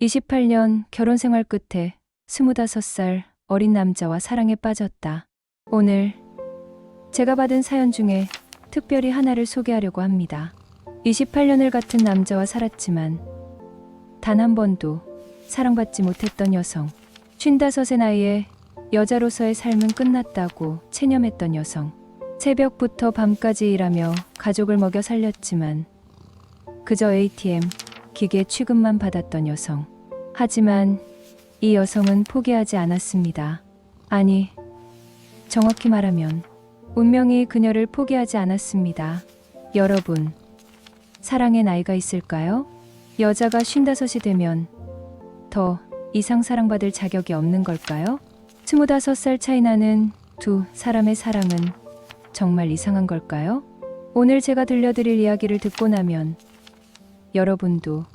28년 결혼 생활 끝에 25살 어린 남자와 사랑에 빠졌다. 오늘 제가 받은 사연 중에 특별히 하나를 소개하려고 합니다. 28년을 같은 남자와 살았지만 단 한 번도 사랑받지 못했던 여성. 55의 나이에 여자로서의 삶은 끝났다고 체념했던 여성. 새벽부터 밤까지 일하며 가족을 먹여 살렸지만 그저 ATM, 기계 취급만 받았던 여성. 하지만 이 여성은 포기하지 않았습니다. 아니, 정확히 말하면 운명이 그녀를 포기하지 않았습니다. 여러분, 사랑의 나이가 있을까요? 여자가 55이 되면 더 이상 사랑받을 자격이 없는 걸까요? 25살 차이 나는 두 사람의 사랑은 정말 이상한 걸까요? 오늘 제가 들려드릴 이야기를 듣고 나면 여러분도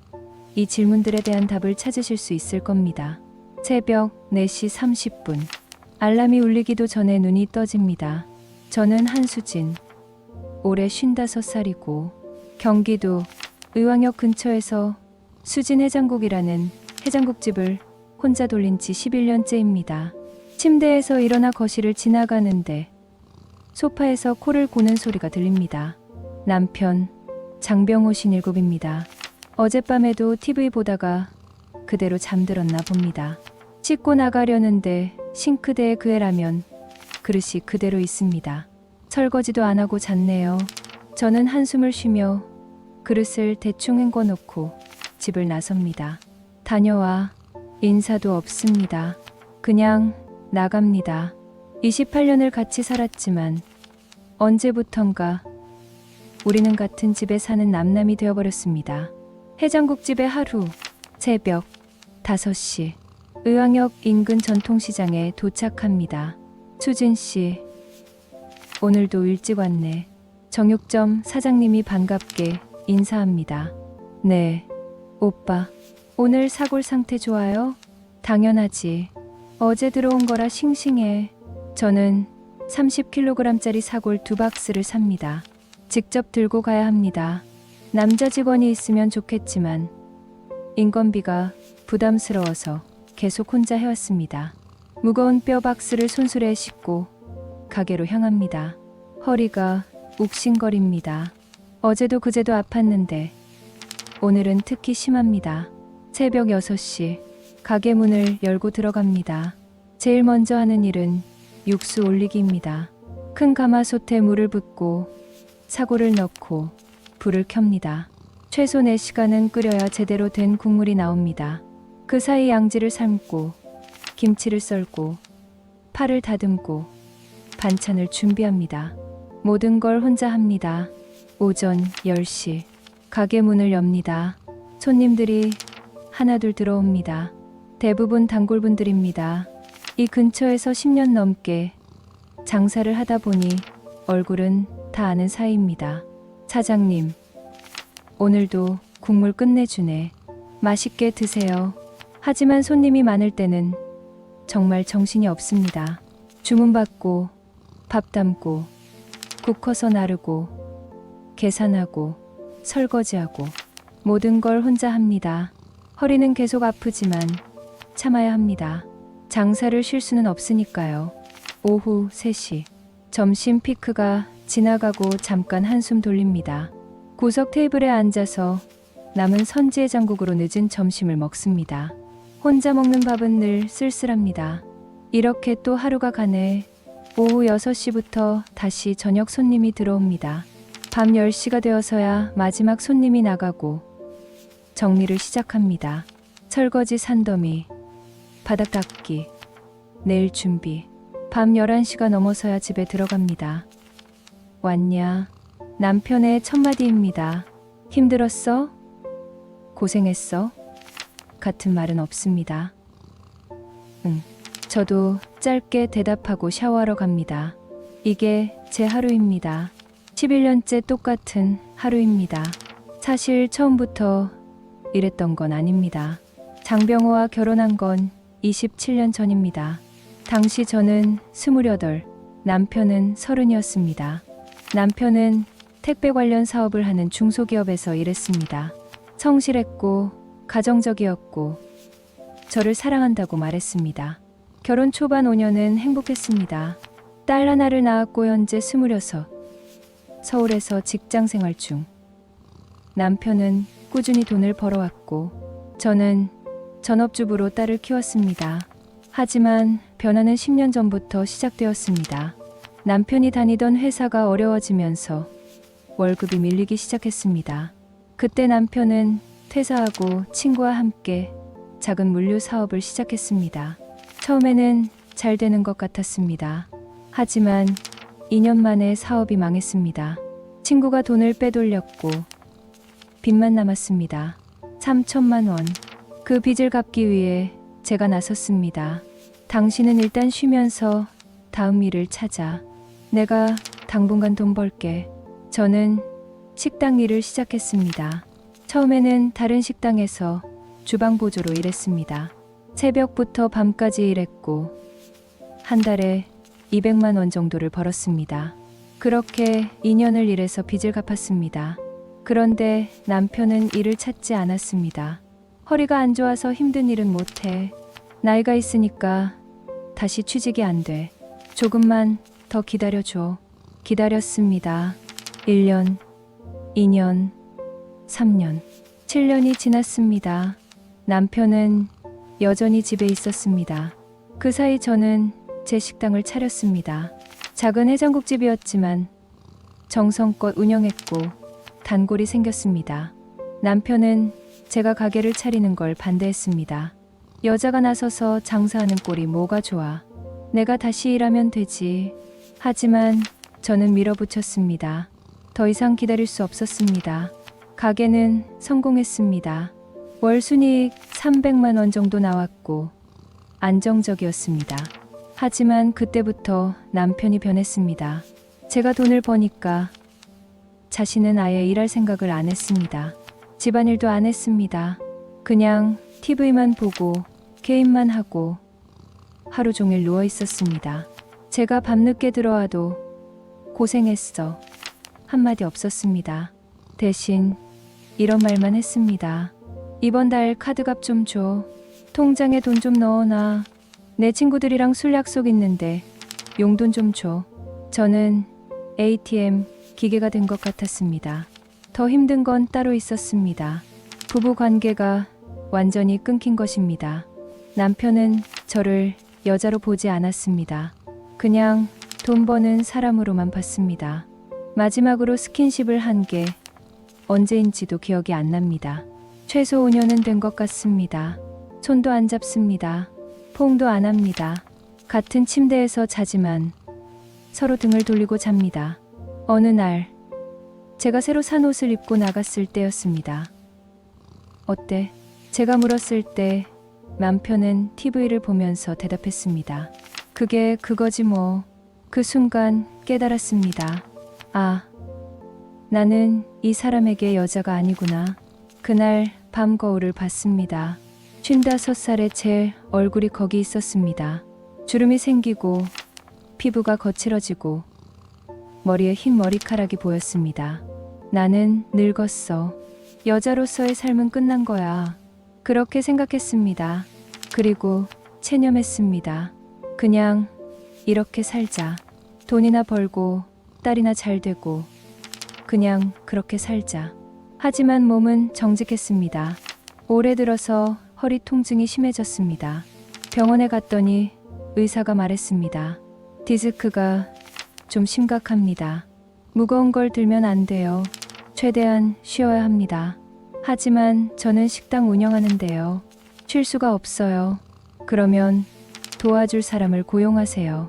이 질문들에 대한 답을 찾으실 수 있을 겁니다. 새벽 4시 30분. 알람이 울리기도 전에 눈이 떠집니다. 저는 한수진. 올해 55살이고 경기도 의왕역 근처에서 수진 해장국이라는 해장국집을 혼자 돌린 지 11년째입니다. 침대에서 일어나 거실을 지나가는데 소파에서 코를 고는 소리가 들립니다. 남편 장병호 57입니다. 어젯밤에도 TV 보다가 그대로 잠들었나 봅니다. 씻고 나가려는데 싱크대에 그의 라면 그릇이 그대로 있습니다. 설거지도 안 하고 잤네요. 저는 한숨을 쉬며 그릇을 대충 헹궈놓고 집을 나섭니다. 다녀와 인사도 없습니다. 그냥 나갑니다. 28년을 같이 살았지만 언제부턴가 우리는 같은 집에 사는 남남이 되어버렸습니다. 해장국집의 하루. 새벽 5시. 의왕역 인근 전통시장에 도착합니다. 수진 씨, 오늘도 일찍 왔네. 정육점 사장님이 반갑게 인사합니다. 네, 오빠. 오늘 사골 상태 좋아요? 당연하지. 어제 들어온 거라 싱싱해. 저는 30kg짜리 사골 2박스를 삽니다. 직접 들고 가야 합니다. 남자 직원이 있으면 좋겠지만 인건비가 부담스러워서 계속 혼자 해왔습니다. 무거운 뼈 박스를 손수레에 싣고 가게로 향합니다. 허리가 욱신거립니다. 어제도 그제도 아팠는데 오늘은 특히 심합니다. 새벽 6시. 가게 문을 열고 들어갑니다. 제일 먼저 하는 일은 육수 올리기입니다. 큰 가마솥에 물을 붓고 사골을 넣고 불을 켭니다. 최소 4시간은 끓여야 제대로 된 국물이 나옵니다. 그 사이 양지를 삶고 김치를 썰고 파를 다듬고 반찬을 준비합니다. 모든 걸 혼자 합니다. 오전 10시. 가게 문을 엽니다. 손님들이 하나둘 들어옵니다. 대부분 단골분들입니다. 이 근처에서 10년 넘게 장사를 하다 보니 얼굴은 다 아는 사이입니다. 사장님, 오늘도 국물 끝내주네. 맛있게 드세요. 하지만 손님이 많을 때는 정말 정신이 없습니다. 주문받고 밥 담고 국 커서 나르고 계산하고 설거지하고 모든 걸 혼자 합니다. 허리는 계속 아프지만 참아야 합니다. 장사를 쉴 수는 없으니까요. 오후 3시. 점심 피크가 지나가고 잠깐 한숨 돌립니다. 구석 테이블에 앉아서 남은 선지해장국으로 늦은 점심을 먹습니다. 혼자 먹는 밥은 늘 쓸쓸합니다. 이렇게 또 하루가 가네. 오후 6시부터 다시 저녁 손님이 들어옵니다. 밤 10시가 되어서야 마지막 손님이 나가고 정리를 시작합니다. 설거지 산더미, 바닥 닦기, 내일 준비. 밤 11시가 넘어서야 집에 들어갑니다. 왔냐? 남편의 첫마디입니다. 힘들었어? 고생했어? 같은 말은 없습니다. 응. 저도 짧게 대답하고 샤워하러 갑니다. 이게 제 하루입니다. 11년째 똑같은 하루입니다. 사실 처음부터 이랬던 건 아닙니다. 장병호와 결혼한 건 27년 전입니다. 당시 저는 28, 남편은 30이었습니다. 남편은 택배 관련 사업을 하는 중소기업에서 일했습니다. 성실했고 가정적이었고 저를 사랑한다고 말했습니다. 결혼 초반 5년은 행복했습니다. 딸 하나를 낳았고 현재 26, 서울에서 직장 생활 중. 남편은 꾸준히 돈을 벌어왔고 저는 전업주부로 딸을 키웠습니다. 하지만 변화는 10년 전부터 시작되었습니다. 남편이 다니던 회사가 어려워지면서 월급이 밀리기 시작했습니다. 그때 남편은 퇴사하고 친구와 함께 작은 물류 사업을 시작했습니다. 처음에는 잘 되는 것 같았습니다. 하지만 2년 만에 사업이 망했습니다. 친구가 돈을 빼돌렸고 빚만 남았습니다. 3천만 원. 그 빚을 갚기 위해 제가 나섰습니다. 당신은 일단 쉬면서 다음 일을 찾아. 내가 당분간 돈 벌게. 저는 식당 일을 시작했습니다. 처음에는 다른 식당에서 주방 보조로 일했습니다. 새벽부터 밤까지 일했고 한 달에 200만 원 정도를 벌었습니다. 그렇게 2년을 일해서 빚을 갚았습니다. 그런데 남편은 일을 찾지 않았습니다. 허리가 안 좋아서 힘든 일은 못해. 나이가 있으니까 다시 취직이 안 돼. 조금만 더 기다려줘. 기다렸습니다. 1년, 2년, 3년, 7년이 지났습니다. 남편은 여전히 집에 있었습니다. 그 사이 저는 제 식당을 차렸습니다. 작은 해장국집이었지만 정성껏 운영했고 단골이 생겼습니다. 남편은 제가 가게를 차리는 걸 반대했습니다. 여자가 나서서 장사하는 꼴이 뭐가 좋아. 내가 다시 일하면 되지. 하지만 저는 밀어붙였습니다. 더 이상 기다릴 수 없었습니다. 가게는 성공했습니다. 월 순이익 300만 원 정도 나왔고 안정적이었습니다. 하지만 그때부터 남편이 변했습니다. 제가 돈을 버니까 자신은 아예 일할 생각을 안 했습니다. 집안일도 안 했습니다. 그냥 TV만 보고 게임만 하고 하루 종일 누워 있었습니다. 제가 밤늦게 들어와도 고생했어 한마디 없었습니다. 대신 이런 말만 했습니다. 이번 달 카드값 좀 줘. 통장에 돈 좀 넣어놔. 내 친구들이랑 술 약속 있는데 용돈 좀 줘. 저는 ATM 기계가 된 것 같았습니다. 더 힘든 건 따로 있었습니다. 부부 관계가 완전히 끊긴 것입니다. 남편은 저를 여자로 보지 않았습니다. 그냥 돈 버는 사람으로만 봤습니다. 마지막으로 스킨십을 한 게 언제인지도 기억이 안 납니다. 최소 5년은 된 것 같습니다. 손도 안 잡습니다. 포옹도 안 합니다. 같은 침대에서 자지만 서로 등을 돌리고 잡니다. 어느 날 제가 새로 산 옷을 입고 나갔을 때였습니다. 어때? 제가 물었을 때 남편은 TV를 보면서 대답했습니다. 그게 그거지 뭐. 그 순간 깨달았습니다. 아, 나는 이 사람에게 여자가 아니구나. 그날 밤 거울을 봤습니다. 55살의 제 얼굴이 거기 있었습니다. 주름이 생기고 피부가 거칠어지고 머리에 흰 머리카락이 보였습니다. 나는 늙었어. 여자로서의 삶은 끝난 거야. 그렇게 생각했습니다. 그리고 체념했습니다. 그냥 이렇게 살자. 돈이나 벌고 딸이나 잘 되고 그냥 그렇게 살자. 하지만 몸은 정직했습니다. 올해 들어서 허리 통증이 심해졌습니다. 병원에 갔더니 의사가 말했습니다. 디스크가 좀 심각합니다. 무거운 걸 들면 안 돼요. 최대한 쉬어야 합니다. 하지만 저는 식당 운영하는데요. 쉴 수가 없어요. 그러면 도와줄 사람을 고용하세요.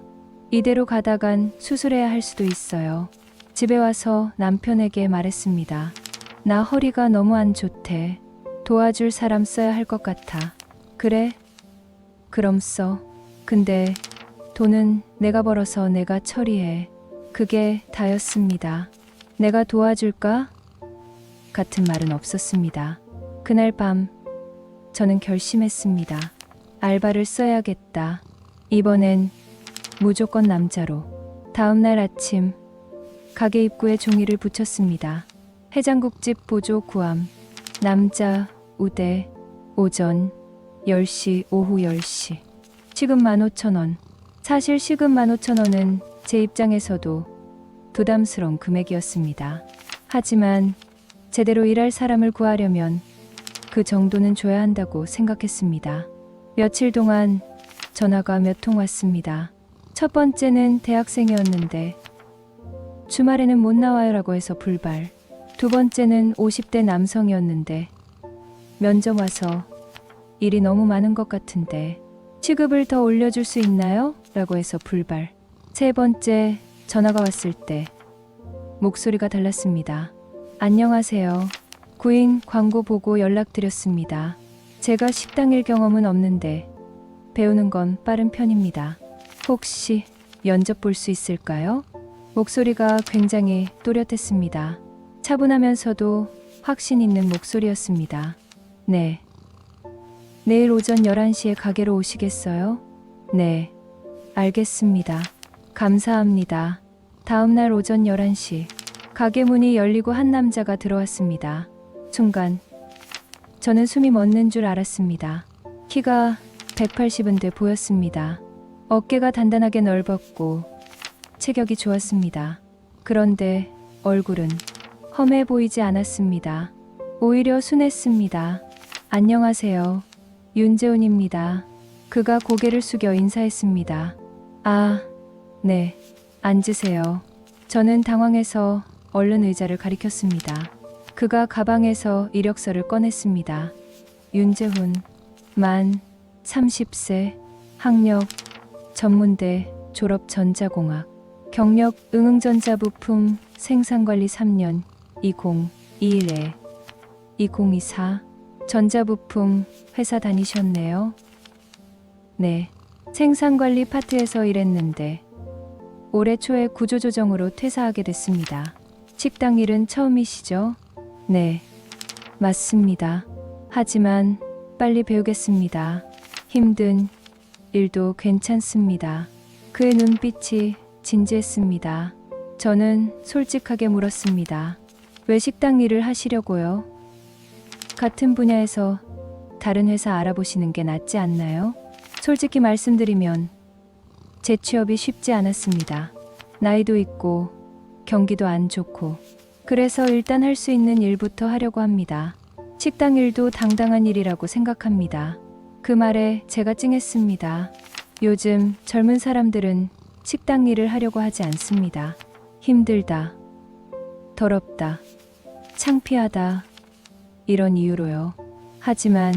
이대로 가다간 수술해야 할 수도 있어요. 집에 와서 남편에게 말했습니다. 나 허리가 너무 안 좋대. 도와줄 사람 써야 할 것 같아. 그래? 그럼 써. 근데 돈은 내가 벌어서 내가 처리해. 그게 다였습니다. 내가 도와줄까? 같은 말은 없었습니다. 그날 밤 저는 결심했습니다. 알바를 써야겠다. 이번엔 무조건 남자로. 다음 날 아침 가게 입구에 종이를 붙였습니다. 해장국집 보조 구함. 남자 우대 오전 10시, 오후 10시. 시급 15,000원. 사실 시급 15,000원은 제 입장에서도 부담스러운 금액이었습니다. 하지만 제대로 일할 사람을 구하려면 그 정도는 줘야 한다고 생각했습니다. 며칠 동안 전화가 몇 통 왔습니다. 첫 번째는 대학생이었는데 주말에는 못 나와요라고 해서 불발. 두 번째는 50대 남성이었는데 면접 와서 일이 너무 많은 것 같은데 시급을 더 올려줄 수 있나요? 라고 해서 불발. 세 번째 전화가 왔을 때 목소리가 달랐습니다. 안녕하세요. 구인 광고 보고 연락드렸습니다. 제가 식당 일 경험은 없는데 배우는 건 빠른 편입니다. 혹시 면접 볼 수 있을까요? 목소리가 굉장히 또렷했습니다. 차분하면서도 확신 있는 목소리였습니다. 네. 내일 오전 11시에 가게로 오시겠어요? 네. 알겠습니다. 감사합니다. 다음 날 오전 11시 가게 문이 열리고 한 남자가 들어왔습니다. 순간 저는 숨이 멎는 줄 알았습니다. 키가 180은 돼 보였습니다. 어깨가 단단하게 넓었고 체격이 좋았습니다. 그런데 얼굴은 험해 보이지 않았습니다. 오히려 순했습니다. 안녕하세요. 윤재훈입니다. 그가 고개를 숙여 인사했습니다. 아, 네. 앉으세요. 저는 당황해서 얼른 의자를 가리켰습니다. 그가 가방에서 이력서를 꺼냈습니다. 윤재훈, 만 30세, 학력, 전문대, 졸업 전자공학, 경력 응응전자 부품 생산관리 3년, 2021에 2024, 전자부품 회사 다니셨네요. 네, 생산관리 파트에서 일했는데 올해 초에 구조조정으로 퇴사하게 됐습니다. 식당 일은 처음이시죠? 네, 맞습니다. 하지만 빨리 배우겠습니다. 힘든 일도 괜찮습니다. 그의 눈빛이 진지했습니다. 저는 솔직하게 물었습니다. 왜 식당 일을 하시려고요? 같은 분야에서 다른 회사 알아보시는 게 낫지 않나요? 솔직히 말씀드리면 제 취업이 쉽지 않았습니다. 나이도 있고 경기도 안 좋고 그래서 일단 할 수 있는 일부터 하려고 합니다. 식당 일도 당당한 일이라고 생각합니다. 그 말에 제가 찡했습니다. 요즘 젊은 사람들은 식당 일을 하려고 하지 않습니다. 힘들다, 더럽다, 창피하다 이런 이유로요. 하지만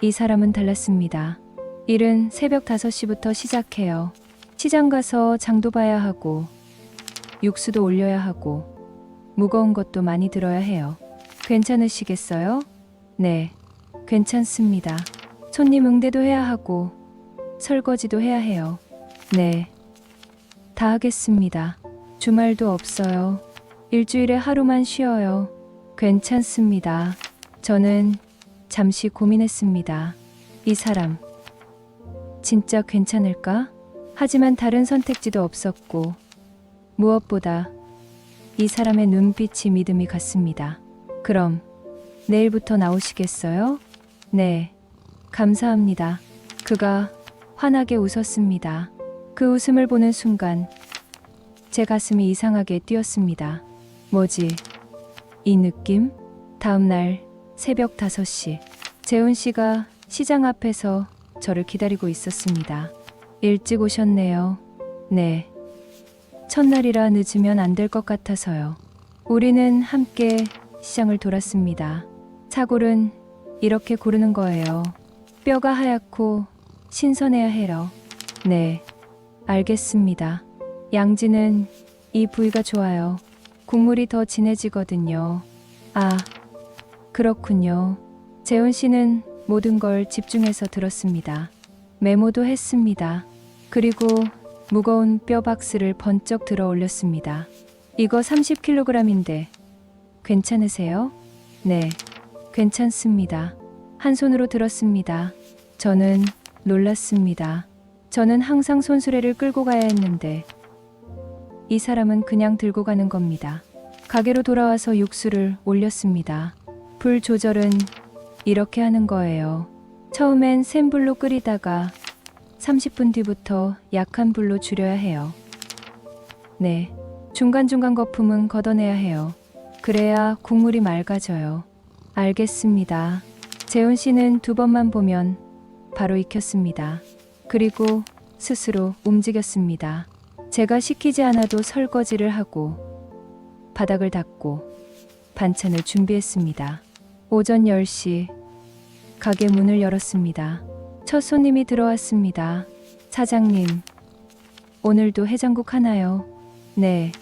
이 사람은 달랐습니다. 일은 새벽 5시부터 시작해요. 시장 가서 장도 봐야 하고 육수도 올려야 하고 무거운 것도 많이 들어야 해요. 괜찮으시겠어요? 네, 괜찮습니다. 손님 응대도 해야 하고 설거지도 해야 해요. 네, 다 하겠습니다. 주말도 없어요. 일주일에 하루만 쉬어요. 괜찮습니다. 저는 잠시 고민했습니다. 이 사람 진짜 괜찮을까? 하지만 다른 선택지도 없었고 무엇보다 이 사람의 눈빛이 믿음이 갔습니다. 그럼 내일부터 나오시겠어요? 네, 감사합니다. 그가 환하게 웃었습니다. 그 웃음을 보는 순간 제 가슴이 이상하게 뛰었습니다. 뭐지? 이 느낌? 다음 날 새벽 5시 재훈 씨가 시장 앞에서 저를 기다리고 있었습니다. 일찍 오셨네요. 네. 첫날이라 늦으면 안 될 것 같아서요. 우리는 함께 시장을 돌았습니다. 사골은 이렇게 고르는 거예요. 뼈가 하얗고 신선해야 해요. 네, 알겠습니다. 양지는 이 부위가 좋아요. 국물이 더 진해지거든요. 아, 그렇군요. 재훈 씨는 모든 걸 집중해서 들었습니다. 메모도 했습니다. 그리고 무거운 뼈 박스를 번쩍 들어 올렸습니다. 이거 30kg인데 괜찮으세요? 네, 괜찮습니다. 한 손으로 들었습니다. 저는 놀랐습니다. 저는 항상 손수레를 끌고 가야 했는데 이 사람은 그냥 들고 가는 겁니다. 가게로 돌아와서 육수를 올렸습니다. 불 조절은 이렇게 하는 거예요. 처음엔 센 불로 끓이다가 30분 뒤부터 약한 불로 줄여야 해요. 네, 중간중간 거품은 걷어내야 해요. 그래야 국물이 맑아져요. 알겠습니다. 재훈 씨는 2번만 보면 바로 익혔습니다. 그리고 스스로 움직였습니다. 제가 시키지 않아도 설거지를 하고 바닥을 닦고 반찬을 준비했습니다. 오전 10시 가게 문을 열었습니다. 첫 손님이 들어왔습니다. 사장님, 오늘도 해장국 하나요? 네,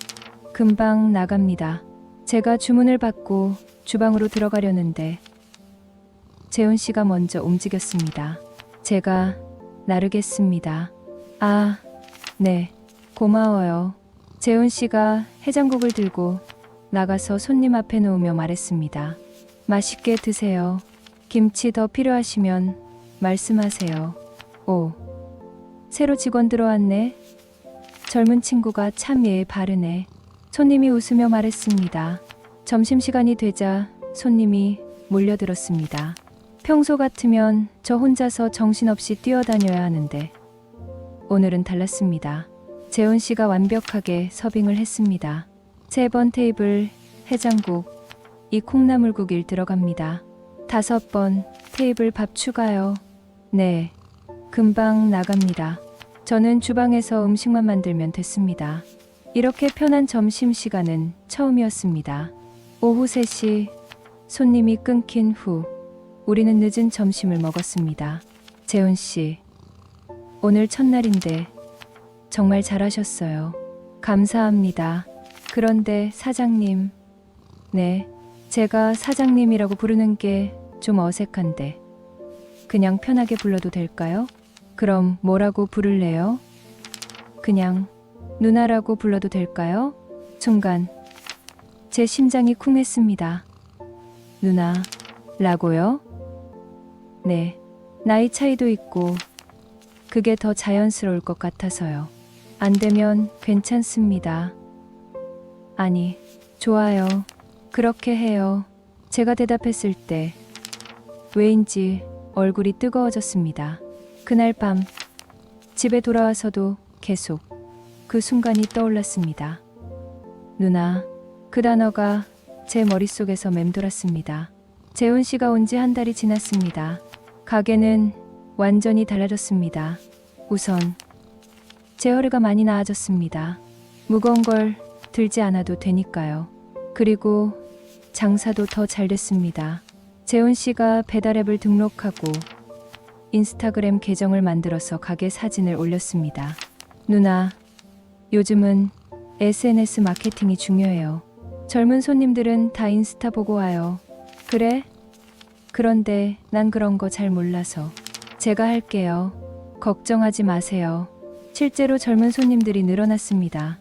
금방 나갑니다. 제가 주문을 받고 주방으로 들어가려는데 재훈 씨가 먼저 움직였습니다. 제가 나르겠습니다. 아, 네, 고마워요. 재훈 씨가 해장국을 들고 나가서 손님 앞에 놓으며 말했습니다. 맛있게 드세요. 김치 더 필요하시면 말씀하세요. 오, 새로 직원 들어왔네. 젊은 친구가 참 예의 바르네. 손님이 웃으며 말했습니다. 점심시간이 되자 손님이 몰려들었습니다. 평소 같으면 저 혼자서 정신없이 뛰어다녀야 하는데 오늘은 달랐습니다. 재훈 씨가 완벽하게 서빙을 했습니다. 3번 테이블 해장국, 이 콩나물국 1 들어갑니다. 5번 테이블 밥 추가요. 네, 금방 나갑니다. 저는 주방에서 음식만 만들면 됐습니다. 이렇게 편한 점심시간은 처음이었습니다. 오후 3시 손님이 끊긴 후 우리는 늦은 점심을 먹었습니다. 재훈 씨, 오늘 첫날인데 정말 잘하셨어요. 감사합니다. 그런데 사장님, 네, 제가 사장님이라고 부르는 게 좀 어색한데 그냥 편하게 불러도 될까요? 그럼 뭐라고 부를래요? 그냥 누나라고 불러도 될까요? 순간 제 심장이 쿵했습니다. 누나라고요? 네, 나이 차이도 있고 그게 더 자연스러울 것 같아서요. 안 되면 괜찮습니다. 아니, 좋아요. 그렇게 해요. 제가 대답했을 때 왜인지 얼굴이 뜨거워졌습니다. 그날 밤 집에 돌아와서도 계속 그 순간이 떠올랐습니다. 누나, 그 단어가 제 머릿속에서 맴돌았습니다. 재훈 씨가 온 지 1달이 지났습니다. 가게는 완전히 달라졌습니다. 우선 제 허리가 많이 나아졌습니다. 무거운 걸 들지 않아도 되니까요. 그리고 장사도 더 잘 됐습니다. 재훈 씨가 배달앱을 등록하고 인스타그램 계정을 만들어서 가게 사진을 올렸습니다. 누나, 요즘은 SNS 마케팅이 중요해요. 젊은 손님들은 다 인스타 보고 와요. 그래? 그런데 난 그런 거 잘 몰라서. 제가 할게요. 걱정하지 마세요. 실제로 젊은 손님들이 늘어났습니다.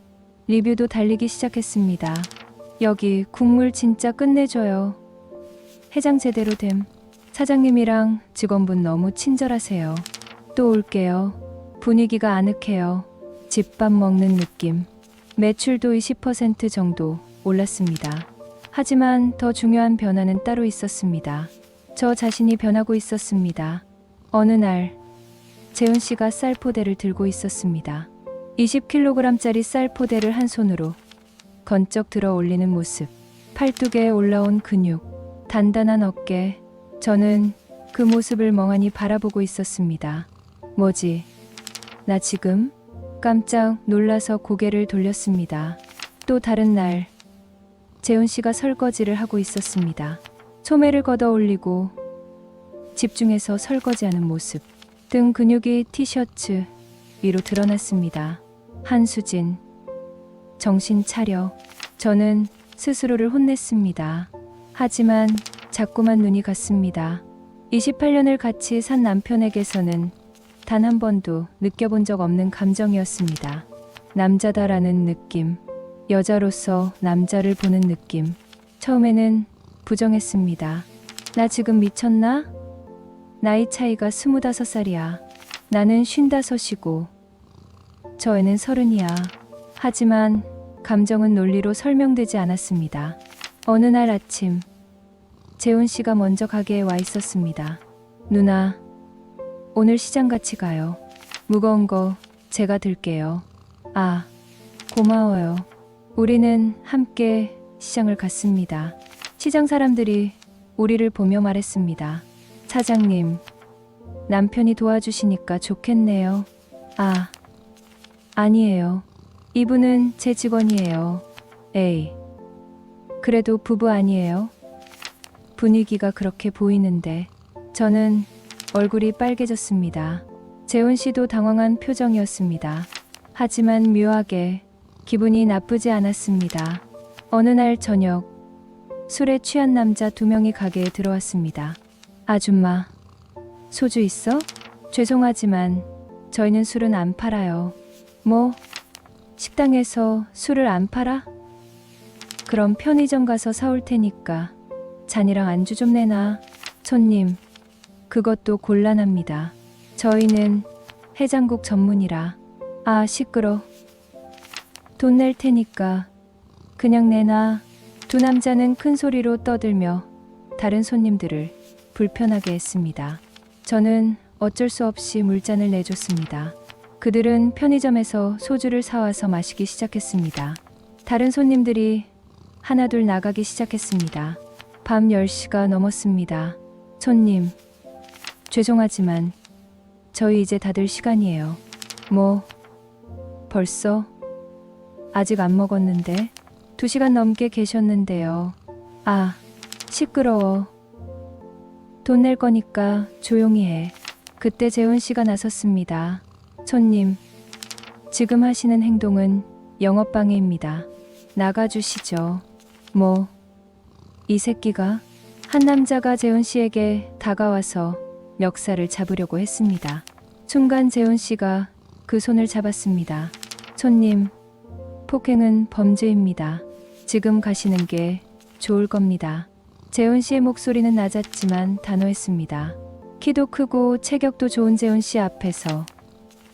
리뷰도 달리기 시작했습니다. 여기 국물 진짜 끝내줘요. 해장 제대로 됨. 사장님이랑 직원분 너무 친절하세요. 또 올게요. 분위기가 아늑해요. 집밥 먹는 느낌. 매출도 20% 정도 올랐습니다. 하지만 더 중요한 변화는 따로 있었습니다. 저 자신이 변하고 있었습니다. 어느 날 재훈 씨가 쌀 포대를 들고 있었습니다. 20kg짜리 쌀 포대를 한 손으로 건쩍 들어 올리는 모습. 팔뚝에 올라온 근육, 단단한 어깨. 저는 그 모습을 멍하니 바라보고 있었습니다. 뭐지? 나 지금? 깜짝 놀라서 고개를 돌렸습니다. 또 다른 날 재훈 씨가 설거지를 하고 있었습니다. 소매를 걷어 올리고 집중해서 설거지하는 모습. 등 근육이 티셔츠 위로 드러났습니다. 한수진, 정신 차려. 저는 스스로를 혼냈습니다. 하지만 자꾸만 눈이 갔습니다. 28년을 같이 산 남편에게서는 단 한 번도 느껴본 적 없는 감정이었습니다. 남자다라는 느낌, 여자로서 남자를 보는 느낌. 처음에는 부정했습니다. 나 지금 미쳤나? 나이 차이가 25살이야. 나는 55이고 저 애는 30이야. 하지만 감정은 논리로 설명되지 않았습니다. 어느 날 아침 재훈 씨가 먼저 가게에 와 있었습니다. 누나, 오늘 시장 같이 가요. 무거운 거 제가 들게요. 아, 고마워요. 우리는 함께 시장을 갔습니다. 시장 사람들이 우리를 보며 말했습니다. 사장님, 남편이 도와주시니까 좋겠네요. 아, 아니에요. 이분은 제 직원이에요. 에이, 그래도 부부 아니에요? 분위기가 그렇게 보이는데 저는 얼굴이 빨개졌습니다. 재훈 씨도 당황한 표정이었습니다. 하지만 묘하게 기분이 나쁘지 않았습니다. 어느 날 저녁, 술에 취한 남자 2명이 가게에 들어왔습니다. 아줌마, 소주 있어? 죄송하지만 저희는 술은 안 팔아요. 뭐? 식당에서 술을 안 팔아? 그럼 편의점 가서 사올 테니까 잔이랑 안주 좀 내놔. 손님, 그것도 곤란합니다. 저희는 해장국 전문이라. 아, 시끄러. 돈 낼 테니까 그냥 내놔. 두 남자는 큰 소리로 떠들며 다른 손님들을 불편하게 했습니다. 저는 어쩔 수 없이 물잔을 내줬습니다. 그들은 편의점에서 소주를 사와서 마시기 시작했습니다. 다른 손님들이 하나둘 나가기 시작했습니다. 밤 10시가 넘었습니다. 손님, 죄송하지만 저희 이제 다들 시간이에요. 뭐, 벌써? 아직 안 먹었는데? 2시간 넘게 계셨는데요. 아, 시끄러워. 돈 낼 거니까 조용히 해. 그때 재훈 씨가 나섰습니다. 손님, 지금 하시는 행동은 영업방해입니다. 나가주시죠. 뭐, 이 새끼가? 한 남자가 재훈 씨에게 다가와서 멱살을 잡으려고 했습니다. 순간 재훈 씨가 그 손을 잡았습니다. 손님, 폭행은 범죄입니다. 지금 가시는 게 좋을 겁니다. 재훈 씨의 목소리는 낮았지만 단호했습니다. 키도 크고 체격도 좋은 재훈 씨 앞에서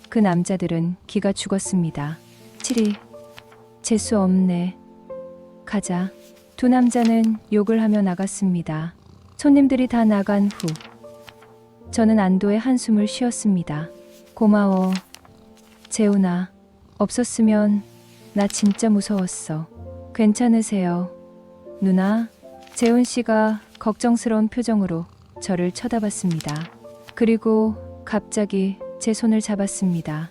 그 남자들은 기가 죽었습니다. 치리, 재수 없네. 가자. 두 남자는 욕을 하며 나갔습니다. 손님들이 다 나간 후 저는 안도의 한숨을 쉬었습니다. 고마워, 재훈아. 없었으면 나 진짜 무서웠어. 괜찮으세요, 누나? 재훈 씨가 걱정스러운 표정으로 저를 쳐다봤습니다. 그리고 갑자기 제 손을 잡았습니다.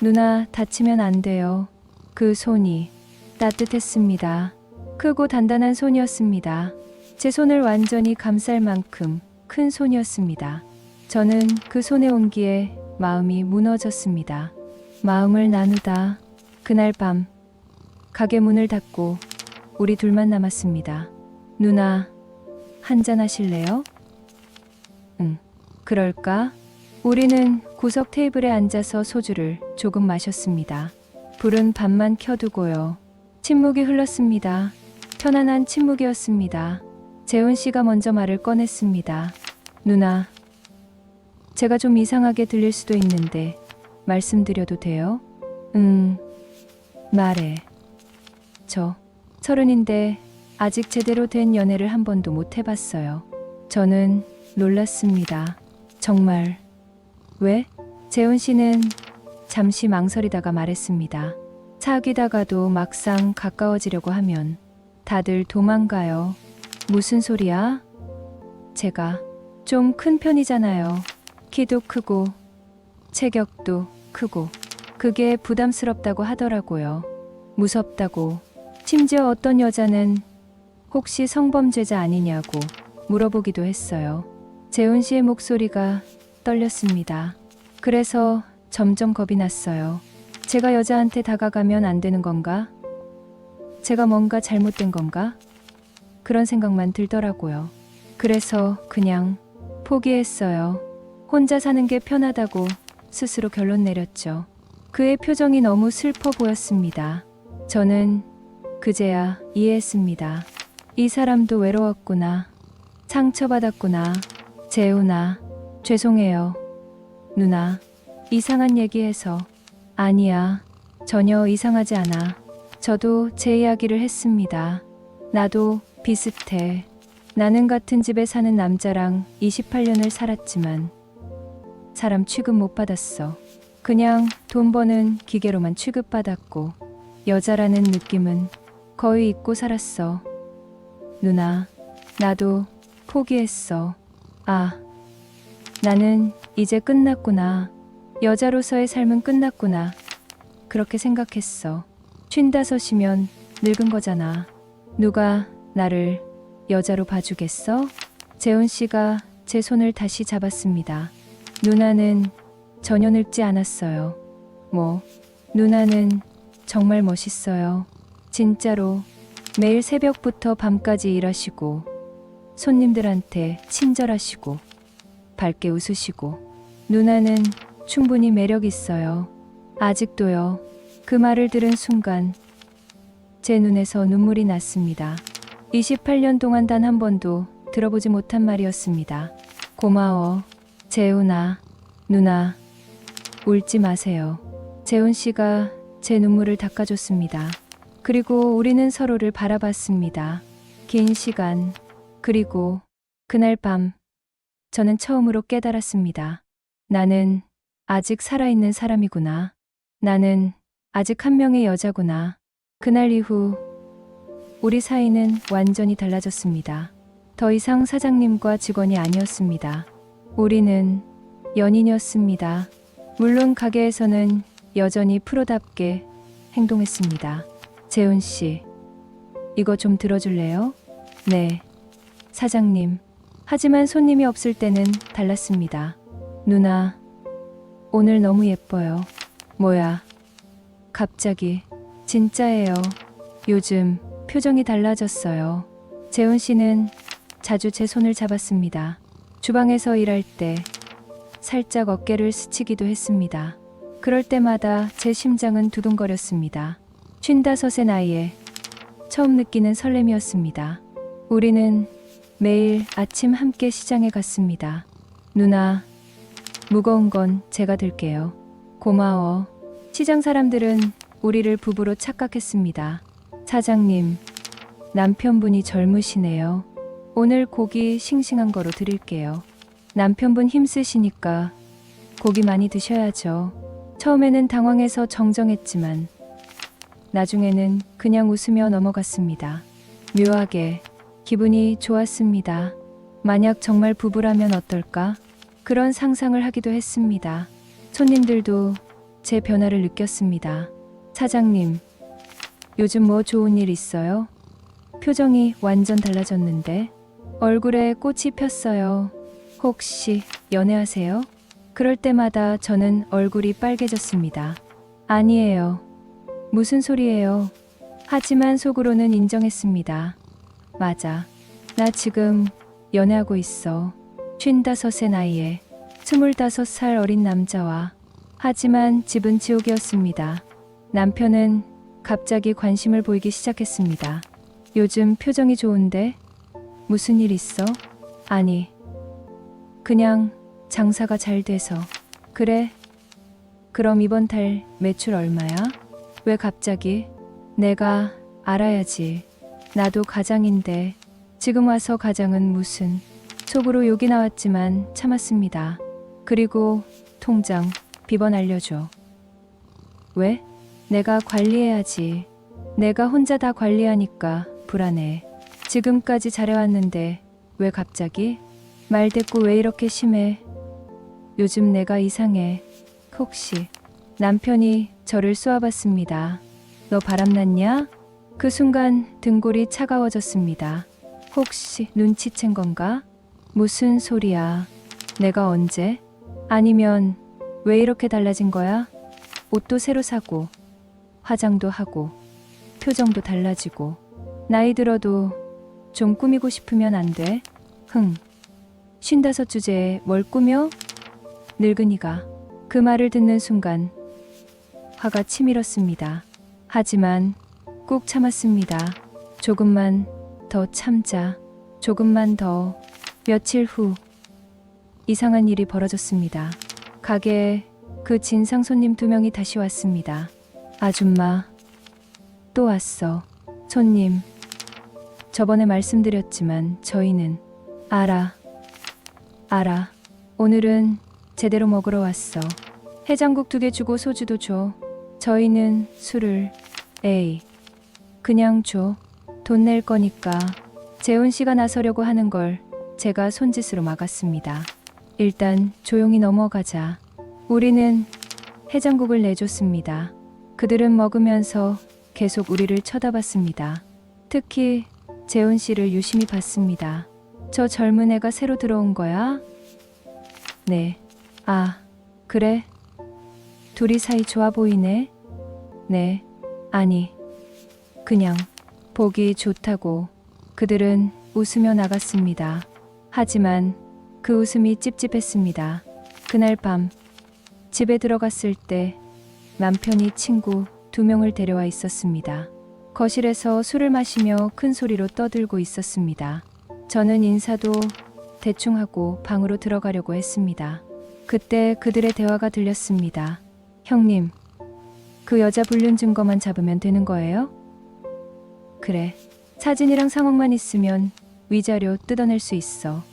누나, 다치면 안 돼요. 그 손이 따뜻했습니다. 크고 단단한 손이었습니다. 제 손을 완전히 감쌀 만큼 큰 손이었습니다. 저는 그 손의 온기에 마음이 무너졌습니다. 마음을 나누다. 그날 밤 가게 문을 닫고 우리 둘만 남았습니다. 누나, 한잔 하실래요? 응, 그럴까? 우리는 구석 테이블에 앉아서 소주를 조금 마셨습니다. 불은 반만 켜두고요. 침묵이 흘렀습니다. 편안한 침묵이었습니다. 재훈 씨가 먼저 말을 꺼냈습니다. 누나, 제가 좀 이상하게 들릴 수도 있는데 말씀드려도 돼요? 말해. 저 30인데 아직 제대로 된 연애를 한 번도 못 해봤어요. 저는 놀랐습니다. 정말. 왜? 재훈 씨는 잠시 망설이다가 말했습니다. 사귀다가도 막상 가까워지려고 하면 다들 도망가요. 무슨 소리야? 제가 좀 큰 편이잖아요. 키도 크고 체격도 크고 그게 부담스럽다고 하더라고요. 무섭다고. 심지어 어떤 여자는 혹시 성범죄자 아니냐고 물어보기도 했어요. 재훈 씨의 목소리가 떨렸습니다. 그래서 점점 겁이 났어요. 제가 여자한테 다가가면 안 되는 건가? 제가 뭔가 잘못된 건가? 그런 생각만 들더라고요. 그래서 그냥 포기했어요. 혼자 사는 게 편하다고 스스로 결론 내렸죠. 그의 표정이 너무 슬퍼 보였습니다. 저는 그제야 이해했습니다. 이 사람도 외로웠구나. 상처받았구나. 재훈아, 죄송해요. 누나, 이상한 얘기해서. 아니야, 전혀 이상하지 않아. 저도 제 이야기를 했습니다. 나도 비슷해. 나는 같은 집에 사는 남자랑 28년을 살았지만 사람 취급 못 받았어. 그냥 돈 버는 기계로만 취급받았고 여자라는 느낌은 거의 잊고 살았어. 누나, 나도 포기했어. 아, 나는 이제 끝났구나. 여자로서의 삶은 끝났구나. 그렇게 생각했어. 55이면 늙은 거잖아. 누가 나를 여자로 봐주겠어? 재훈 씨가 제 손을 다시 잡았습니다. 누나는 전혀 늙지 않았어요. 누나는 정말 멋있어요. 진짜로 매일 새벽부터 밤까지 일하시고 손님들한테 친절하시고 밝게 웃으시고 누나는 충분히 매력 있어요. 아직도요. 그 말을 들은 순간 제 눈에서 눈물이 났습니다. 28년 동안 단 한 번도 들어보지 못한 말이었습니다. 고마워, 재훈아. 누나, 울지 마세요. 재훈 씨가 제 눈물을 닦아줬습니다. 그리고 우리는 서로를 바라봤습니다. 긴 시간, 그리고 그날 밤, 저는 처음으로 깨달았습니다. 나는 아직 살아있는 사람이구나. 나는 아직 한 명의 여자구나. 그날 이후 우리 사이는 완전히 달라졌습니다. 더 이상 사장님과 직원이 아니었습니다. 우리는 연인이었습니다. 물론 가게에서는 여전히 프로답게 행동했습니다. 재훈 씨, 이거 좀 들어줄래요? 네, 사장님. 하지만 손님이 없을 때는 달랐습니다. 누나, 오늘 너무 예뻐요. 뭐야? 갑자기. 진짜예요. 요즘 표정이 달라졌어요. 재훈 씨는 자주 제 손을 잡았습니다. 주방에서 일할 때 살짝 어깨를 스치기도 했습니다. 그럴 때마다 제 심장은 두근거렸습니다. 55의 나이에 처음 느끼는 설렘이었습니다. 우리는 매일 아침 함께 시장에 갔습니다. 누나, 무거운 건 제가 들게요. 고마워. 시장 사람들은 우리를 부부로 착각했습니다. 사장님, 남편분이 젊으시네요. 오늘 고기 싱싱한 거로 드릴게요. 남편분 힘쓰시니까 고기 많이 드셔야죠. 처음에는 당황해서 정정했지만 나중에는 그냥 웃으며 넘어갔습니다. 묘하게 기분이 좋았습니다. 만약 정말 부부라면 어떨까? 그런 상상을 하기도 했습니다. 손님들도 제 변화를 느꼈습니다. 사장님, 요즘 뭐 좋은 일 있어요? 표정이 완전 달라졌는데 얼굴에 꽃이 폈어요. 혹시 연애하세요? 그럴 때마다 저는 얼굴이 빨개졌습니다. 아니에요. 무슨 소리예요? 하지만 속으로는 인정했습니다. 맞아. 나 지금 연애하고 있어. 55의 나이에 25살 어린 남자와. 하지만 집은 지옥이었습니다. 남편은 갑자기 관심을 보이기 시작했습니다. 요즘 표정이 좋은데? 무슨 일 있어? 아니, 그냥 장사가 잘 돼서. 그래? 그럼 이번 달 매출 얼마야? 왜 갑자기? 내가 알아야지. 나도 가장인데 지금 와서 가장은 무슨. 속으로 욕이 나왔지만 참았습니다. 그리고 통장 비번 알려줘. 왜? 내가 관리해야지. 내가 혼자 다 관리하니까 불안해. 지금까지 잘해왔는데 왜 갑자기? 말대꾸 왜 이렇게 심해? 요즘 내가 이상해. 혹시 남편이 저를 쏘아봤습니다. 너 바람났냐? 그 순간 등골이 차가워졌습니다. 혹시 눈치챈 건가? 무슨 소리야? 내가 언제? 아니면 왜 이렇게 달라진 거야? 옷도 새로 사고 화장도 하고 표정도 달라지고 나이 들어도 좀 꾸미고 싶으면 안 돼? 55 주제에 뭘 꾸며? 늙은이가. 그 말을 듣는 순간 화가 치밀었습니다. 하지만 꾹 참았습니다. 조금만 더 참자. 조금만 더. 며칠 후 이상한 일이 벌어졌습니다. 가게에 그 진상 손님 2명이 다시 왔습니다. 아줌마, 또 왔어. 손님, 저번에 말씀드렸지만 저희는 알아. 오늘은 제대로 먹으러 왔어. 해장국 2개 주고 소주도 줘. 저희는 술을 에이 그냥 줘. 돈 낼 거니까. 재훈 씨가 나서려고 하는 걸 제가 손짓으로 막았습니다. 일단 조용히 넘어가자. 우리는 해장국을 내줬습니다. 그들은 먹으면서 계속 우리를 쳐다봤습니다. 특히 재훈 씨를 유심히 봤습니다. 저 젊은 애가 새로 들어온 거야? 네. 아, 그래? 둘이 사이 좋아 보이네? 네. 아니, 그냥 보기 좋다고. 그들은 웃으며 나갔습니다. 하지만 그 웃음이 찝찝했습니다. 그날 밤 집에 들어갔을 때 남편이 친구 2명을 데려와 있었습니다. 거실에서 술을 마시며 큰 소리로 떠들고 있었습니다. 저는 인사도 대충 하고 방으로 들어가려고 했습니다. 그때 그들의 대화가 들렸습니다. 형님, 그 여자 불륜 증거만 잡으면 되는 거예요? 그래. 사진이랑 상황만 있으면 위자료 뜯어낼 수 있어.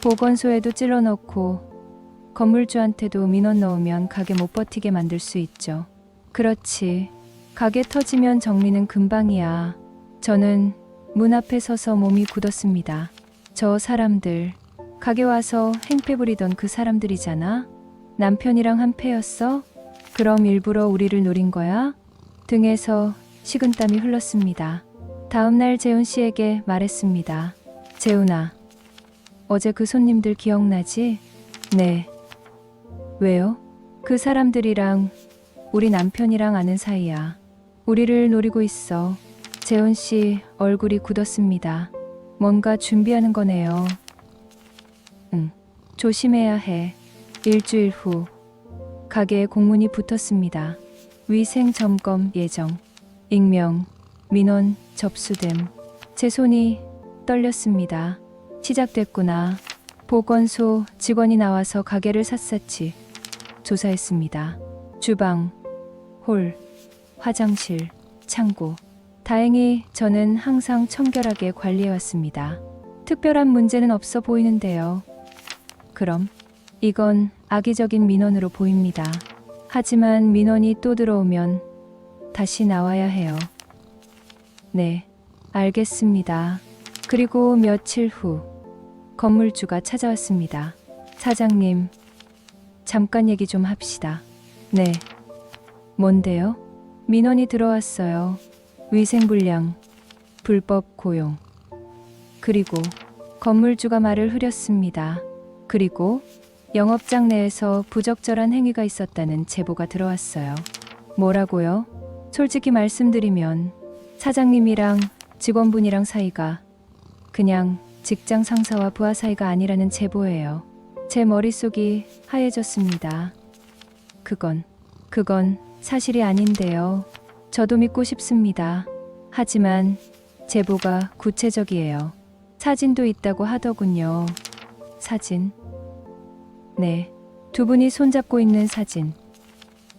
보건소에도 찔러 넣고 건물주한테도 민원 넣으면 가게 못 버티게 만들 수 있죠. 그렇지. 가게 터지면 정리는 금방이야. 저는 문 앞에 서서 몸이 굳었습니다. 저 사람들, 가게 와서 행패 부리던 그 사람들이잖아? 남편이랑 한 패였어? 그럼 일부러 우리를 노린 거야? 등에서 식은땀이 흘렀습니다. 다음날 재훈 씨에게 말했습니다. 재훈아, 어제 그 손님들 기억나지? 네. 왜요? 그 사람들이랑 우리 남편이랑 아는 사이야. 우리를 노리고 있어. 재훈 씨 얼굴이 굳었습니다. 뭔가 준비하는 거네요. 응, 조심해야 해. 일주일 후 가게에 공문이 붙었습니다. 위생 점검 예정. 익명, 민원 접수됨. 제 손이 떨렸습니다. 시작됐구나. 보건소 직원이 나와서 가게를 샅샅이 조사했습니다. 주방, 홀, 화장실, 창고. 다행히 저는 항상 청결하게 관리해왔습니다. 특별한 문제는 없어 보이는데요. 그럼 이건 악의적인 민원으로 보입니다. 하지만 민원이 또 들어오면 다시 나와야 해요. 네, 알겠습니다. 그리고 며칠 후 건물주가 찾아왔습니다. 사장님, 잠깐 얘기 좀 합시다. 네. 뭔데요? 민원이 들어왔어요. 위생불량, 불법 고용. 그리고 건물주가 말을 흐렸습니다. 그리고 영업장 내에서 부적절한 행위가 있었다는 제보가 들어왔어요. 뭐라고요? 솔직히 말씀드리면 사장님이랑 직원분이랑 사이가 그냥 직장 상사와 부하 사이가 아니라는 제보예요. 제 머릿속이 하얘졌습니다. 그건 사실이 아닌데요. 저도 믿고 싶습니다. 하지만 제보가 구체적이에요. 사진도 있다고 하더군요. 사진? 네, 2분이 손잡고 있는 사진.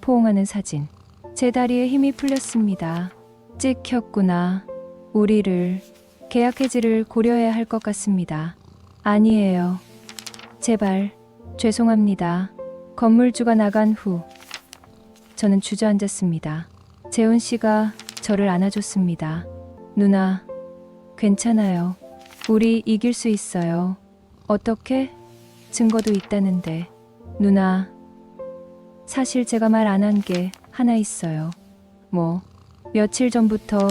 포옹하는 사진. 제 다리에 힘이 풀렸습니다. 찍혔구나. 우리를 계약 해지를 고려해야 할 것 같습니다. 아니에요. 제발, 죄송합니다. 건물주가 나간 후 저는 주저앉았습니다. 재훈 씨가 저를 안아줬습니다. 누나, 괜찮아요. 우리 이길 수 있어요. 어떻게? 증거도 있다는데. 누나, 사실 제가 말 안 한 게 하나 있어요. 며칠 전부터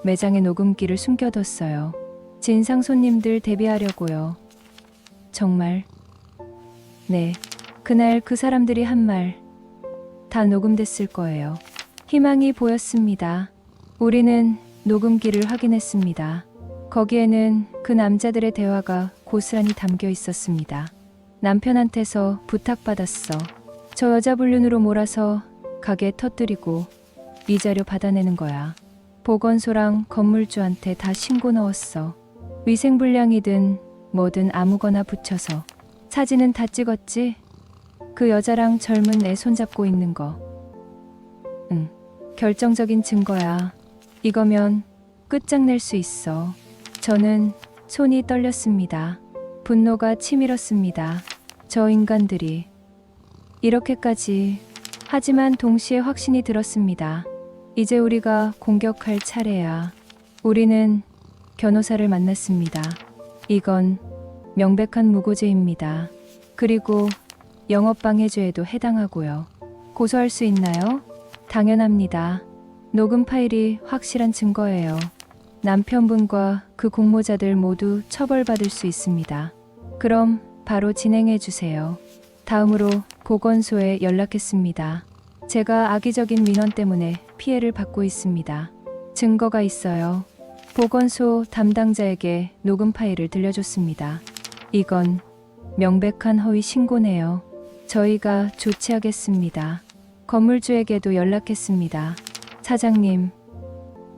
매장에 녹음기를 숨겨뒀어요. 진상 손님들 대비하려고요. 정말? 네, 그날 그 사람들이 한 말 다 녹음됐을 거예요. 희망이 보였습니다. 우리는 녹음기를 확인했습니다. 거기에는 그 남자들의 대화가 고스란히 담겨 있었습니다. 남편한테서 부탁받았어. 저 여자 불륜으로 몰아서 가게에 터뜨리고 위자료 받아내는 거야. 보건소랑 건물주한테 다 신고 넣었어. 위생불량이든 뭐든 아무거나 붙여서. 사진은 다 찍었지? 그 여자랑 젊은 애 손잡고 있는 거. 응, 결정적인 증거야. 이거면 끝장낼 수 있어. 저는 손이 떨렸습니다. 분노가 치밀었습니다. 저 인간들이 이렇게까지. 하지만 동시에 확신이 들었습니다. 이제 우리가 공격할 차례야. 우리는 변호사를 만났습니다. 이건 명백한 무고죄입니다. 그리고 영업방해죄에도 해당하고요. 고소할 수 있나요? 당연합니다. 녹음 파일이 확실한 증거예요. 남편분과 그 공모자들 모두 처벌받을 수 있습니다. 그럼 바로 진행해 주세요. 다음으로 보건소에 연락했습니다. 제가 악의적인 민원 때문에 피해를 받고 있습니다. 증거가 있어요. 보건소 담당자에게 녹음 파일을 들려줬습니다. 이건 명백한 허위 신고네요. 저희가 조치하겠습니다. 건물주에게도 연락했습니다. 사장님,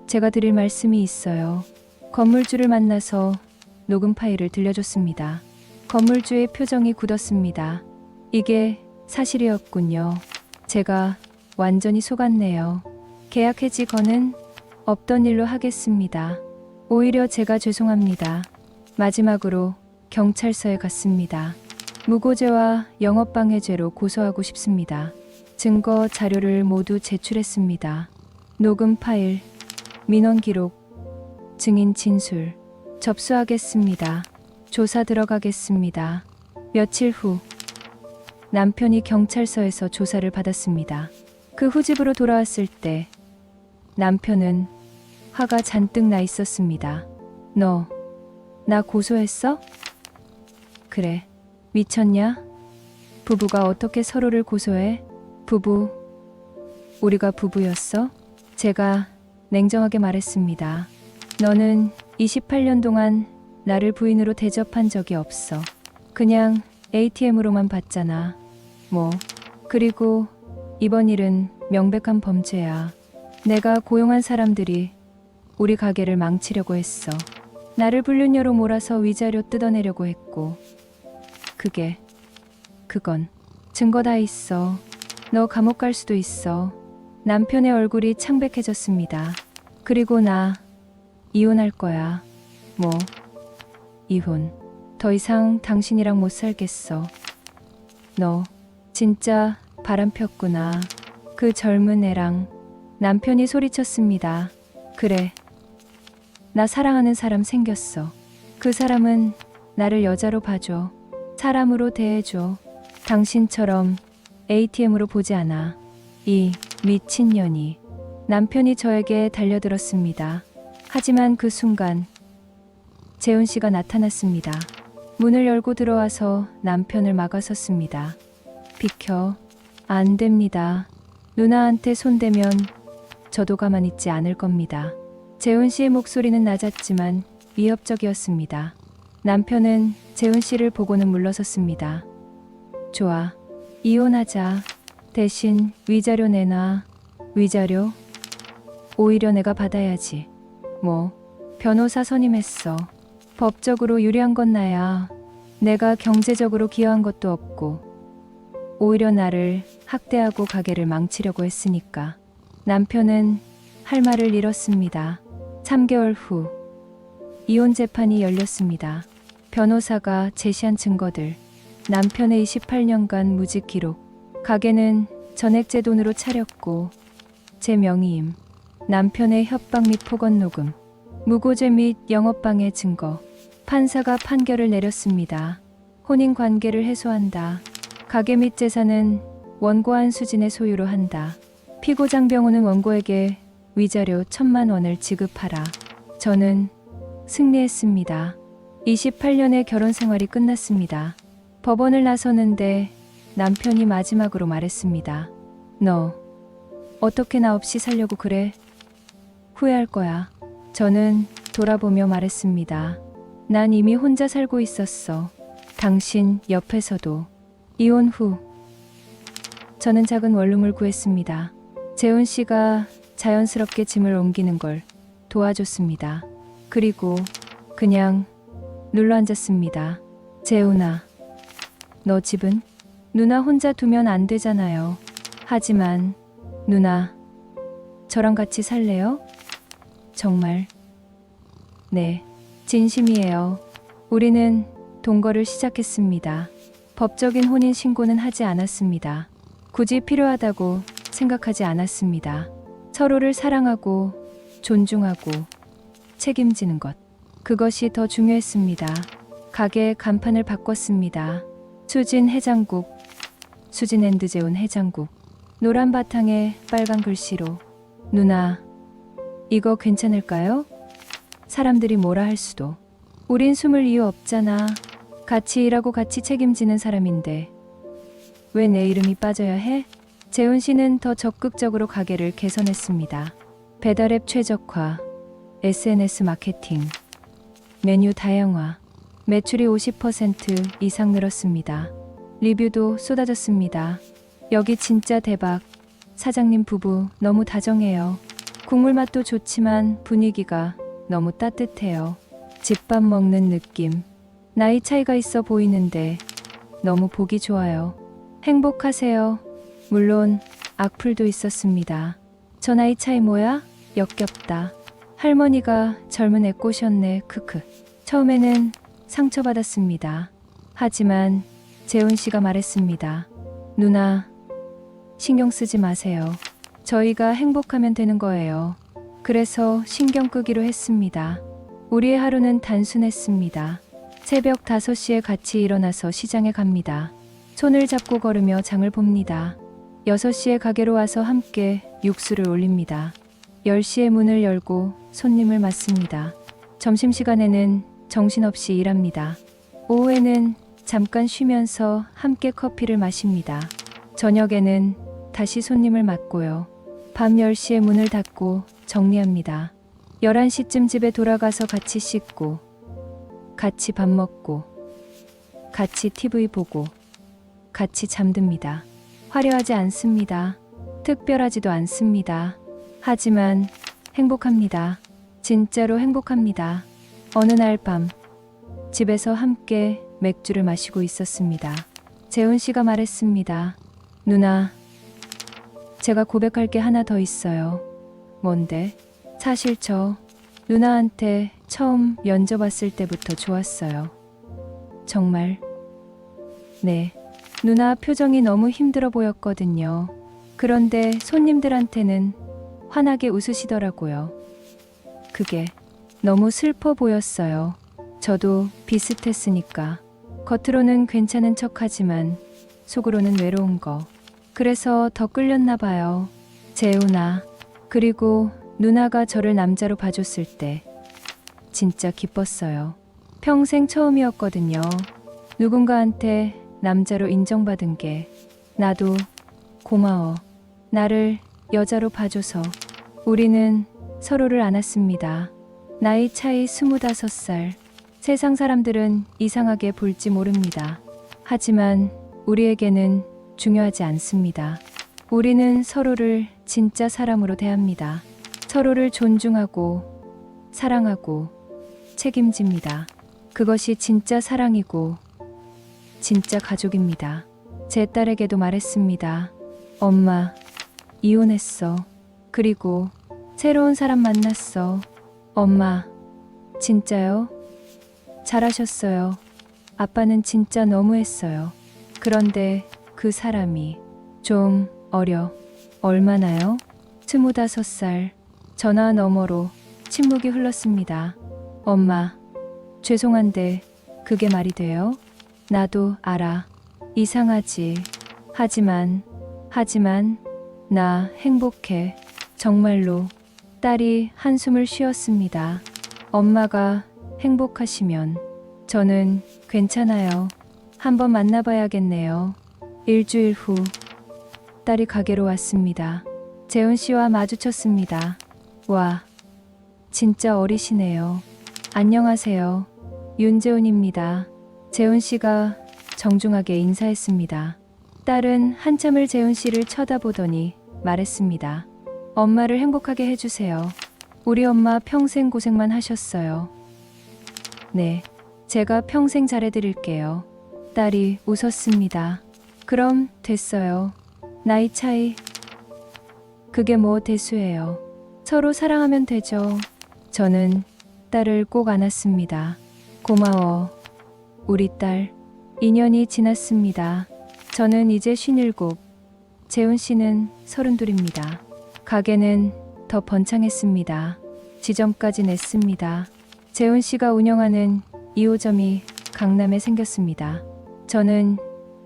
제가 드릴 말씀이 있어요. 건물주를 만나서 녹음 파일을 들려줬습니다. 건물주의 표정이 굳었습니다. 이게 사실이었군요. 제가 완전히 속았네요. 계약 해지 건은 없던 일로 하겠습니다. 오히려 제가 죄송합니다. 마지막으로 경찰서에 갔습니다. 무고죄와 영업방해죄로 고소하고 싶습니다. 증거 자료를 모두 제출했습니다. 녹음 파일, 민원 기록, 증인 진술 접수하겠습니다. 조사 들어가겠습니다. 며칠 후 남편이 경찰서에서 조사를 받았습니다. 그 후 집으로 돌아왔을 때 남편은 화가 잔뜩 나 있었습니다. 너, 나 고소했어? 그래, 미쳤냐? 부부가 어떻게 서로를 고소해? 부부, 우리가 부부였어? 제가 냉정하게 말했습니다. 너는 28년 동안 나를 부인으로 대접한 적이 없어. 그냥 ATM으로만 봤잖아. 그리고 이번 일은 명백한 범죄야. 내가 고용한 사람들이 우리 가게를 망치려고 했어. 나를 불륜녀로 몰아서 위자료 뜯어내려고 했고. 그건 증거 다 있어. 너 감옥 갈 수도 있어. 남편의 얼굴이 창백해졌습니다. 그리고 나 이혼할 거야. 이혼. 더 이상 당신이랑 못 살겠어. 너 진짜 바람 폈구나. 그 젊은 애랑. 남편이 소리쳤습니다. 그래. 나 사랑하는 사람 생겼어. 그 사람은 나를 여자로 봐줘. 사람으로 대해줘. 당신처럼 ATM으로 보지 않아. 이 미친년이. 남편이 저에게 달려들었습니다. 하지만 그 순간 재훈 씨가 나타났습니다. 문을 열고 들어와서 남편을 막아섰습니다. 비켜. 안 됩니다. 누나한테 손대면 저도 가만 있지 않을 겁니다. 재훈 씨의 목소리는 낮았지만 위협적이었습니다. 남편은 재훈 씨를 보고는 물러섰습니다. 좋아. 이혼하자. 대신 위자료 내놔. 위자료? 오히려 내가 받아야지. 변호사 선임했어. 법적으로 유리한 건 나야. 내가 경제적으로 기여한 것도 없고. 오히려 나를 학대하고 가게를 망치려고 했으니까. 남편은 할 말을 잃었습니다. 3개월 후 이혼 재판이 열렸습니다. 변호사가 제시한 증거들, 남편의 28년간 무직 기록, 가게는 전액 제 돈으로 차렸고 제 명의임, 남편의 협박 및 폭언 녹음, 무고죄 및 영업방해 증거. 판사가 판결을 내렸습니다. 혼인 관계를 해소한다. 가게 및 재산은 원고 한수진의 소유로 한다. 피고 장병호는 원고에게 위자료 1,000만 원을 지급하라. 저는 승리했습니다. 28년의 결혼 생활이 끝났습니다. 법원을 나서는데 남편이 마지막으로 말했습니다. 너 어떻게 나 없이 살려고 그래? 후회할 거야. 저는 돌아보며 말했습니다. 난 이미 혼자 살고 있었어. 당신 옆에서도. 이혼 후 저는 작은 원룸을 구했습니다. 재훈 씨가 자연스럽게 짐을 옮기는 걸 도와줬습니다. 그리고 그냥 눌러앉았습니다. 재훈아, 너 집은? 누나 혼자 두면 안 되잖아요. 하지만 누나, 저랑 같이 살래요? 정말? 네, 진심이에요. 우리는 동거를 시작했습니다. 법적인 혼인 신고는 하지 않았습니다. 굳이 필요하다고 생각하지 않았습니다. 서로를 사랑하고 존중하고 책임지는 것. 그것이 더 중요했습니다. 가게의 간판을 바꿨습니다. 수진 해장국, 수진 앤드 재훈 해장국. 노란 바탕에 빨간 글씨로. 누나, 이거 괜찮을까요? 사람들이 뭐라 할 수도. 우린 숨을 이유 없잖아. 같이 일하고 같이 책임지는 사람인데 왜 내 이름이 빠져야 해? 재훈 씨는 더 적극적으로 가게를 개선했습니다. 배달앱 최적화, SNS 마케팅, 메뉴 다양화, 매출이 50% 이상 늘었습니다. 리뷰도 쏟아졌습니다. 여기 진짜 대박. 사장님 부부 너무 다정해요. 국물 맛도 좋지만 분위기가 너무 따뜻해요. 집밥 먹는 느낌. 나이 차이가 있어 보이는데 너무 보기 좋아요. 행복하세요. 물론 악플도 있었습니다. 저 나이 차이 뭐야? 역겹다. 할머니가 젊은 애 꼬셨네. 크크. 처음에는 상처받았습니다. 하지만 재훈 씨가 말했습니다. 누나, 신경 쓰지 마세요. 저희가 행복하면 되는 거예요. 그래서 신경 끄기로 했습니다. 우리의 하루는 단순했습니다. 새벽 5시에 같이 일어나서 시장에 갑니다. 손을 잡고 걸으며 장을 봅니다. 6시에 가게로 와서 함께 육수를 올립니다. 10시에 문을 열고 손님을 맞습니다. 점심시간에는 정신없이 일합니다. 오후에는 잠깐 쉬면서 함께 커피를 마십니다. 저녁에는 다시 손님을 맞고요. 밤 10시에 문을 닫고 정리합니다. 11시쯤 집에 돌아가서 같이 씻고, 같이 밥 먹고, 같이 TV 보고, 같이 잠듭니다. 화려하지 않습니다. 특별하지도 않습니다. 하지만 행복합니다. 진짜로 행복합니다. 어느 날 밤, 집에서 함께 맥주를 마시고 있었습니다. 재훈 씨가 말했습니다. 누나, 제가 고백할 게 하나 더 있어요. 뭔데? 사실 저 누나한테 처음 면접 왔을 때부터 좋았어요. 정말. 네. 누나 표정이 너무 힘들어 보였거든요. 그런데 손님들한테는 환하게 웃으시더라고요. 그게 너무 슬퍼 보였어요. 저도 비슷했으니까. 겉으로는 괜찮은 척하지만 속으로는 외로운 거. 그래서 더 끌렸나 봐요. 재훈아. 그리고 누나가 저를 남자로 봐줬을 때 진짜 기뻤어요. 평생 처음이었거든요. 누군가한테 남자로 인정받은 게. 나도 고마워. 나를 여자로 봐줘서. 우리는 서로를 안았습니다. 나이 차이 25살. 세상 사람들은 이상하게 볼지 모릅니다. 하지만 우리에게는 중요하지 않습니다. 우리는 서로를 진짜 사람으로 대합니다. 서로를 존중하고 사랑하고 책임집니다. 그것이 진짜 사랑이고 진짜 가족입니다. 제 딸에게도 말했습니다. 엄마, 이혼했어. 그리고 새로운 사람 만났어. 엄마, 진짜요? 잘하셨어요. 아빠는 진짜 너무했어요. 그런데 그 사람이 좀 어려. 얼마나요? 25살. 전화 너머로 침묵이 흘렀습니다. 엄마, 죄송한데 그게 말이 돼요? 나도 알아. 이상하지. 하지만 나 행복해. 정말로. 딸이 한숨을 쉬었습니다. 엄마가 행복하시면 저는 괜찮아요. 한번 만나봐야겠네요. 일주일 후 딸이 가게로 왔습니다. 재훈 씨와 마주쳤습니다. 와, 진짜 어리시네요. 안녕하세요. 윤재훈입니다. 재훈 씨가 정중하게 인사했습니다. 딸은 한참을 재훈 씨를 쳐다보더니 말했습니다. 엄마를 행복하게 해주세요. 우리 엄마 평생 고생만 하셨어요. 네, 제가 평생 잘해드릴게요. 딸이 웃었습니다. 그럼 됐어요. 나이 차이. 그게 뭐 대수예요. 서로 사랑하면 되죠. 저는 딸을 꼭 안았습니다. 고마워. 우리 딸. 2년이 지났습니다. 저는 이제 57. 재훈 씨는 32입니다. 가게는 더 번창했습니다. 지점까지 냈습니다. 재훈 씨가 운영하는 2호점이 강남에 생겼습니다. 저는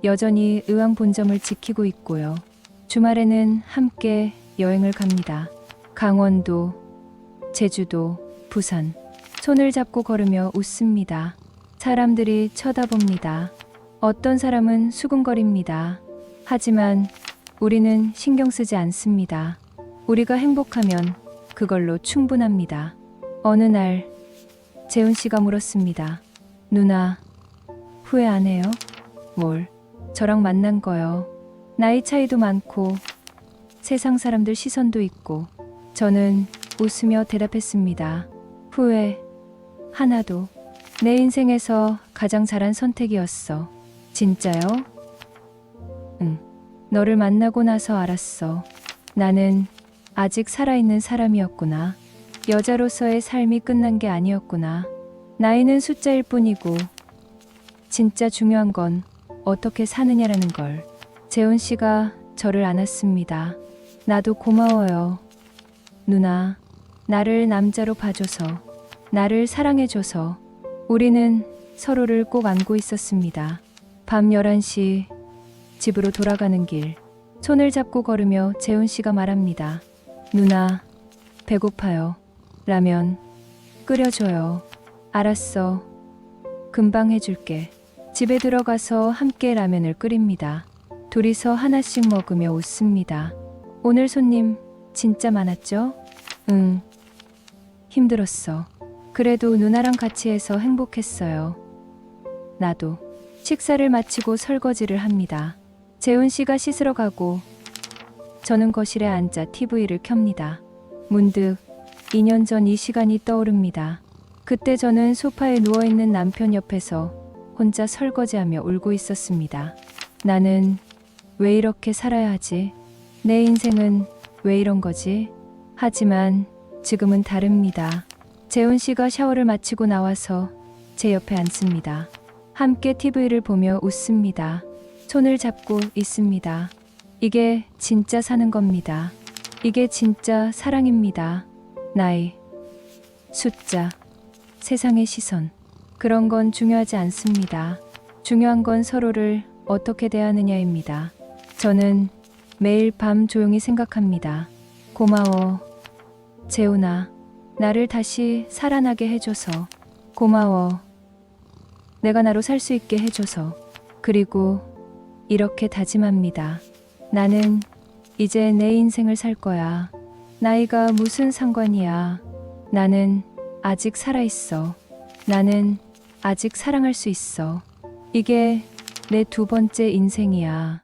여전히 의왕 본점을 지키고 있고요. 주말에는 함께 여행을 갑니다. 강원도, 제주도, 부산. 손을 잡고 걸으며 웃습니다. 사람들이 쳐다봅니다. 어떤 사람은 수근거립니다. 하지만 우리는 신경 쓰지 않습니다. 우리가 행복하면 그걸로 충분합니다. 어느 날 재훈 씨가 물었습니다. 누나, 후회 안 해요? 뭘? 저랑 만난 거요. 나이 차이도 많고 세상 사람들 시선도 있고. 저는 웃으며 대답했습니다. 후회 하나도. 내 인생에서 가장 잘한 선택이었어. 진짜요? 응. 너를 만나고 나서 알았어. 나는 아직 살아있는 사람이었구나. 여자로서의 삶이 끝난 게 아니었구나. 나이는 숫자일 뿐이고 진짜 중요한 건 어떻게 사느냐라는 걸. 재훈 씨가 저를 안았습니다. 나도 고마워요. 누나, 나를 남자로 봐줘서, 나를 사랑해줘서. 우리는 서로를 꼭 안고 있었습니다. 밤 11시 집으로 돌아가는 길. 손을 잡고 걸으며 재훈 씨가 말합니다. 누나, 배고파요. 라면 끓여줘요. 알았어. 금방 해줄게. 집에 들어가서 함께 라면을 끓입니다. 둘이서 하나씩 먹으며 웃습니다. 오늘 손님 진짜 많았죠? 응. 힘들었어. 그래도 누나랑 같이 해서 행복했어요. 나도. 식사를 마치고 설거지를 합니다. 재훈 씨가 씻으러 가고 저는 거실에 앉아 TV를 켭니다. 문득 2년 전 이 시간이 떠오릅니다. 그때 저는 소파에 누워있는 남편 옆에서 혼자 설거지하며 울고 있었습니다. 나는 왜 이렇게 살아야 하지? 내 인생은 왜 이런 거지? 하지만 지금은 다릅니다. 재훈 씨가 샤워를 마치고 나와서 제 옆에 앉습니다. 함께 TV를 보며 웃습니다. 손을 잡고 있습니다. 이게 진짜 사는 겁니다. 이게 진짜 사랑입니다. 나이, 숫자, 세상의 시선. 그런 건 중요하지 않습니다. 중요한 건 서로를 어떻게 대하느냐입니다. 저는 매일 밤 조용히 생각합니다. 고마워, 재훈아. 나를 다시 살아나게 해줘서. 고마워. 내가 나로 살 수 있게 해줘서. 그리고 이렇게 다짐합니다. 나는 이제 내 인생을 살 거야. 나이가 무슨 상관이야. 나는 아직 살아있어. 나는 아직 사랑할 수 있어. 이게 내 두 번째 인생이야.